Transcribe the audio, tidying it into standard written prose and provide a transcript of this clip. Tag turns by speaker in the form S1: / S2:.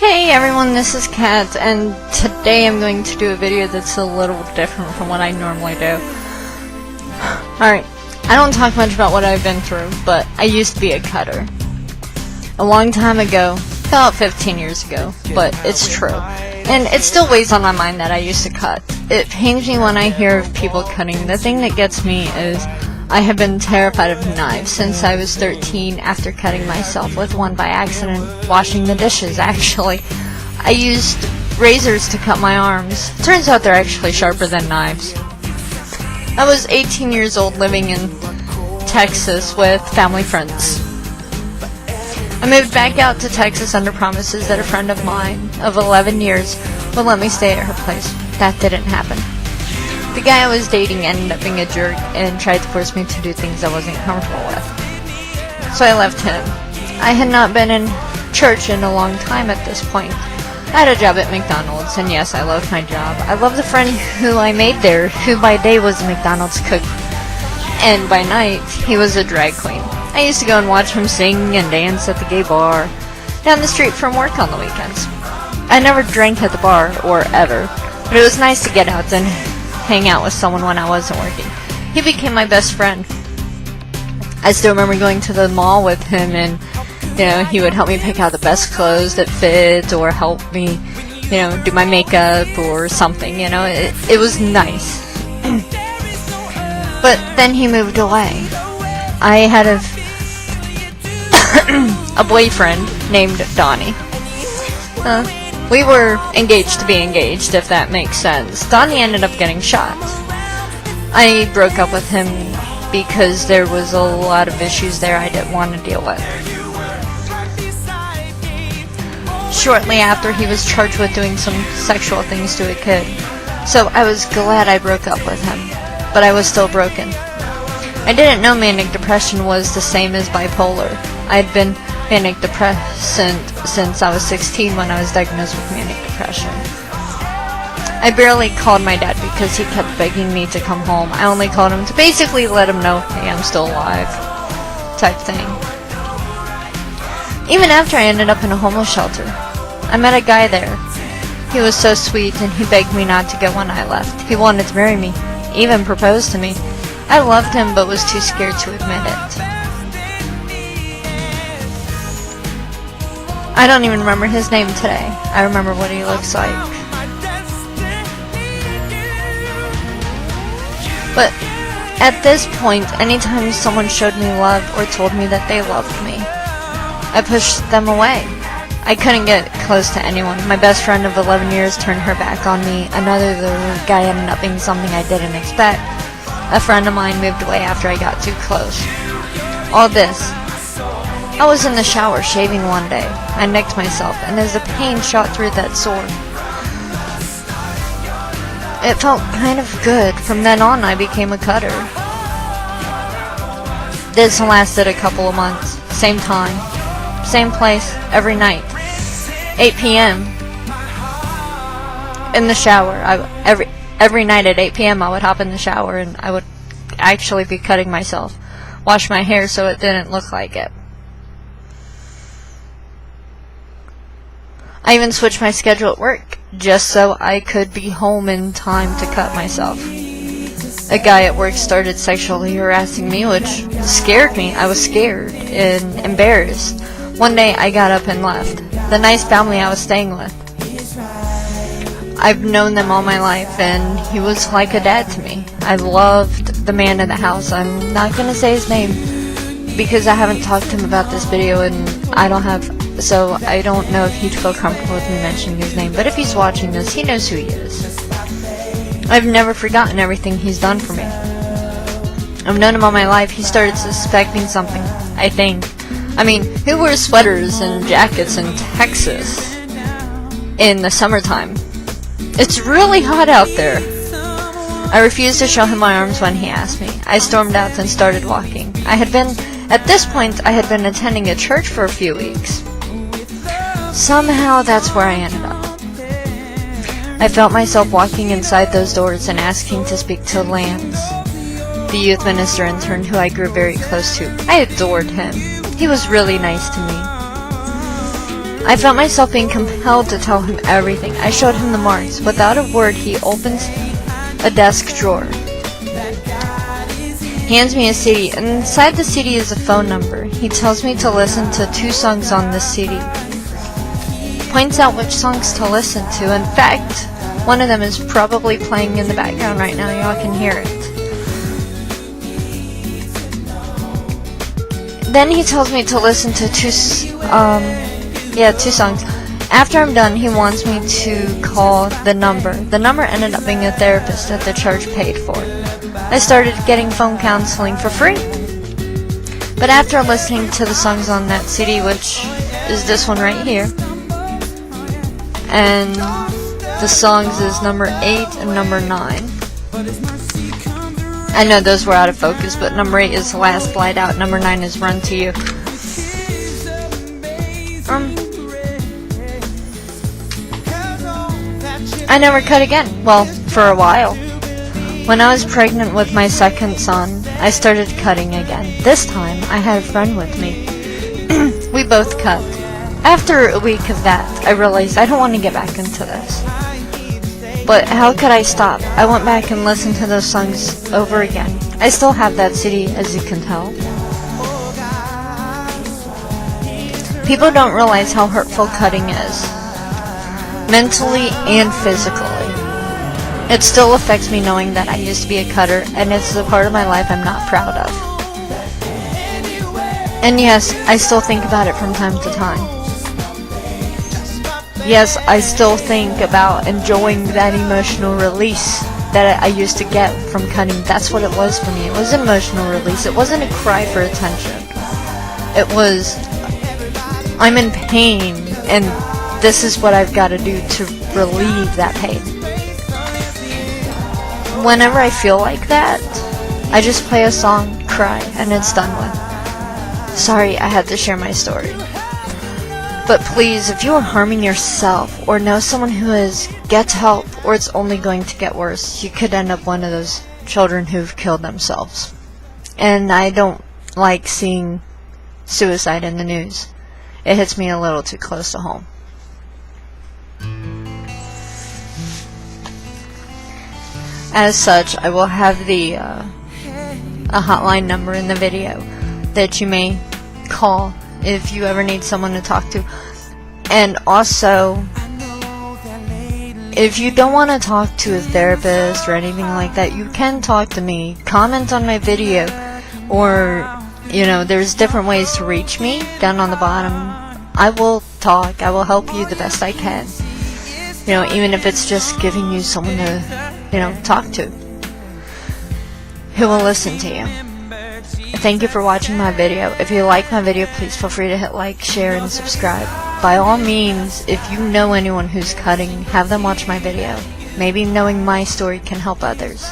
S1: Hey everyone, this is Kat, and today I'm going to do a video that's a little different from what I normally do. Alright, I don't talk much about what I've been through, but I used to be a cutter. A long time ago, about 15 years ago, but it's true. And it still weighs on my mind that I used to cut. It pains me when I hear of people cutting. The thing that gets me is I have been terrified of knives since I was 13 after cutting myself with one by accident, washing the dishes actually. I used razors to cut my arms. Turns out they're actually sharper than knives. I was 18 years old living in Texas with family friends. I moved back out to Texas under promises that a friend of mine of 11 years would let me stay at her place. That didn't happen. The guy I was dating ended up being a jerk and tried to force me to do things I wasn't comfortable with. So I left him. I had not been in church in a long time at this point. I had a job at McDonald's, and yes, I loved my job. I loved the friend who I made there, who by day was a McDonald's cook, and by night, he was a drag queen. I used to go and watch him sing and dance at the gay bar down the street from work on the weekends. I never drank at the bar, or ever, but it was nice to get out and hang out with someone when I wasn't working. He became my best friend. I still remember going to the mall with him, and he would help me pick out the best clothes that fit, or help me do my makeup or something. It was nice. But then he moved away. I had a boyfriend named Donnie. We were engaged to be engaged, if that makes sense. Donnie ended up getting shot. I broke up with him because there was a lot of issues there I didn't want to deal with. Shortly after, he was charged with doing some sexual things to a kid. So I was glad I broke up with him, but I was still broken. I didn't know manic depression was the same as bipolar. I'd been manic depressant since I was 16 when I was diagnosed with manic depression. I barely called my dad because he kept begging me to come home. I only called him to basically let him know, hey, I'm still alive, type thing. Even after I ended up in a homeless shelter, I met a guy there. He was so sweet, and he begged me not to go when I left. He wanted to marry me, even proposed to me. I loved him but was too scared to admit it. I don't even remember his name today. I remember what he looks like. But at this point, anytime someone showed me love or told me that they loved me, I pushed them away. I couldn't get close to anyone. My best friend of 11 years turned her back on me. Another guy ended up being something I didn't expect. A friend of mine moved away after I got too close. All this. I was in the shower shaving one day. I nicked myself, and as the pain shot through that sore, it felt kind of good. From then on, I became a cutter. This lasted a couple of months. Same time, same place, every night. 8 p.m. in the shower. Every night at 8 p.m. I would hop in the shower, and I would actually be cutting myself. Wash my hair so it didn't look like it. I even switched my schedule at work, just so I could be home in time to cut myself. A guy at work started sexually harassing me, which scared me. I was scared and embarrassed. One day I got up and left. The nice family I was staying with. I've known them all my life, and he was like a dad to me. I loved the man in the house. I'm not gonna say his name because I haven't talked to him about this video, and so I don't know if he'd feel comfortable with me mentioning his name, but if he's watching this, he knows who he is. I've never forgotten everything he's done for me. I've known him all my life. He started suspecting something, I think. I mean, who wears sweaters and jackets in Texas in the summertime? It's really hot out there. I refused to show him my arms when he asked me. I stormed out and started walking. At this point, I had been attending a church for a few weeks. Somehow, that's where I ended up. I felt myself walking inside those doors and asking to speak to Lance, the youth minister intern who I grew very close to. I adored him. He was really nice to me. I felt myself being compelled to tell him everything. I showed him the marks. Without a word, he opens a desk drawer, hands me a CD, and inside the CD is a phone number. He tells me to listen to 2 songs on the CD. Points out which songs to listen to. In fact, one of them is probably playing in the background right now. Y'all can hear it. Then he tells me to listen to 2 songs. After I'm done, he wants me to call the number. The number ended up being a therapist that the church paid for. I started getting phone counseling for free. But after listening to the songs on that CD, which is this one right here, and the songs is number 8 and number 9. I know those were out of focus, but number 8 is Last Light Out, number 9 is Run to You. I never cut again. Well, for a while. When I was pregnant with my second son, I started cutting again. This time, I had a friend with me. We both cut. After a week of that, I realized I don't want to get back into this. But how could I stop? I went back and listened to those songs over again. I still have that CD, as you can tell. People don't realize how hurtful cutting is, mentally and physically. It still affects me knowing that I used to be a cutter, and it's a part of my life I'm not proud of. And yes, I still think about it from time to time. Yes, I still think about enjoying that emotional release that I used to get from cutting. That's what it was for me. It was an emotional release. It wasn't a cry for attention. It was, I'm in pain, and this is what I've got to do to relieve that pain. Whenever I feel like that, I just play a song, cry, and it's done with. Sorry, I had to share my story. But please, if you are harming yourself or know someone who is, get help, or it's only going to get worse. You could end up one of those children who've killed themselves. And I don't like seeing suicide in the news. It hits me a little too close to home. As such, I will have a hotline number in the video that you may call if you ever need someone to talk to. And also, if you don't want to talk to a therapist or anything like that, you can talk to me. Comment on my video, or, you know, there's different ways to reach me down on the bottom. I will talk. I will help you the best I can. You know, even if it's just giving you someone to, you know, talk to, who will listen to you. Thank you for watching my video. If you like my video, please feel free to hit like, share, and subscribe. By all means, if you know anyone who's cutting, have them watch my video. Maybe knowing my story can help others.